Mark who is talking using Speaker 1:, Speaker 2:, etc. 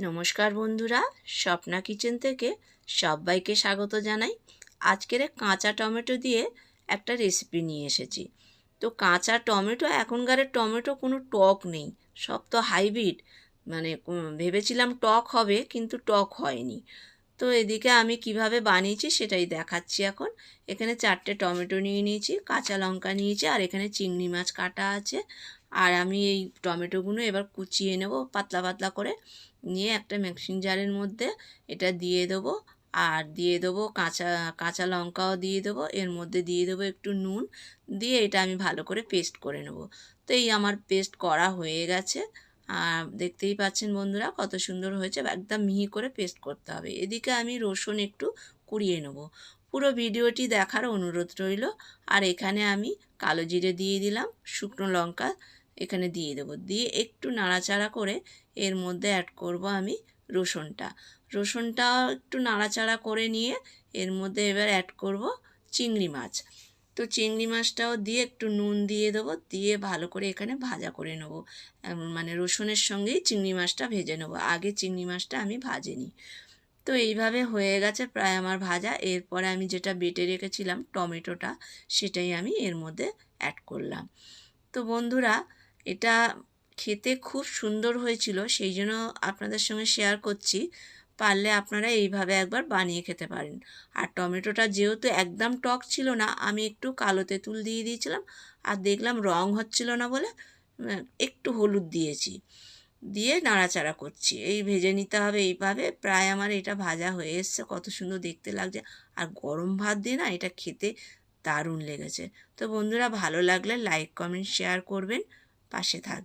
Speaker 1: নমস্কার বন্ধুরা, স্বপ্না কিচেন থেকে সবাইকে স্বাগত জানাই। আজকের কাঁচা টমেটো দিয়ে একটা রেসিপি নিয়ে এসেছি। তো কাঁচা টমেটো, এখনকার টমেটো কোনো টক নেই, সব তো হাইব্রিড। ভেবেছিলাম টক হবে, কিন্তু টক হয়নি। তো এদিকে আমি কিভাবে বানিয়েছি সেটাই দেখাচ্ছি এখন। এখানে 4টে টমেটো নিয়ে নিয়েছি, কাঁচা লঙ্কা নিয়েছি, আর এখানে চিংড়ি মাছ কাটা আছে। আর আমি এই টমেটোগুলো এবার কুচিয়ে নেব পাতলা পাতলা করে। নিয়ে একটা মিক্সিং জারের মধ্যে এটা দিয়ে দেবো। আর দিয়ে দেবো কাঁচা কাঁচা লঙ্কাও দিয়ে দেবো, এর মধ্যে দিয়ে দেবো একটু নুন। দিয়ে এটা আমি ভালো করে পেস্ট করে নেব। তো এই আমার পেস্ট করা হয়ে গেছে। আর দেখতেই পাচ্ছেন বন্ধুরা কত সুন্দর হয়েছে, একদম মিহি করে পেস্ট করতে হবে। এদিকে আমি রসুন একটু কুড়িয়ে নেব। পুরো ভিডিওটি দেখার অনুরোধ রইল। আর এখানে আমি কালো জিরে দিয়ে দিলাম, শুকনো লঙ্কা এখানে দিয়ে দেবো। দিয়ে একটু নাড়াচাড়া করে এর মধ্যে অ্যাড করব আমি রসুনটা একটু নাড়াচাড়া করে নিয়ে এর মধ্যে এবার অ্যাড করব চিংড়ি মাছ। তো চিংড়ি মাছটাও দিয়ে একটু নুন দিয়ে দেবো, দিয়ে ভালো করে এখানে ভাজা করে নেবো। রসুনের সঙ্গেই চিংড়ি মাছটা ভেজে নেবো, আগে চিংড়ি মাছটা আমি ভাজিনি। তো এইভাবে হয়ে গেছে প্রায় আমার ভাজা। এরপরে আমি যেটা বেটে রেখেছিলাম টমেটোটা, সেটাই আমি এর মধ্যে অ্যাড করলাম। তো বন্ধুরা, এটা খেতে খুব সুন্দর হয়েছিল, সেই জন্য আপনাদের সঙ্গে শেয়ার করছি। পারলে আপনারা এইভাবে একবার বানিয়ে খেতে পারেন। আর টমেটোটা যেহেতু একদম টক ছিল না, আমি একটু কালো তেঁতুল দিয়ে দিয়েছিলাম। আর দেখলাম রং হচ্ছিল না বলে একটু হলুদ দিয়েছি। দিয়ে নাড়াচাড়া করছি, এই ভেজে নিতে হবে এইভাবে। প্রায় আমার এটা ভাজা হয়ে এসছে, কত সুন্দর দেখতে লাগছে। আর গরম ভাত দিয়ে না এটা খেতে দারুণ লেগেছে। তো বন্ধুরা, ভালো লাগলে লাইক কমেন্ট শেয়ার করবেন, পাশে থাকবেন।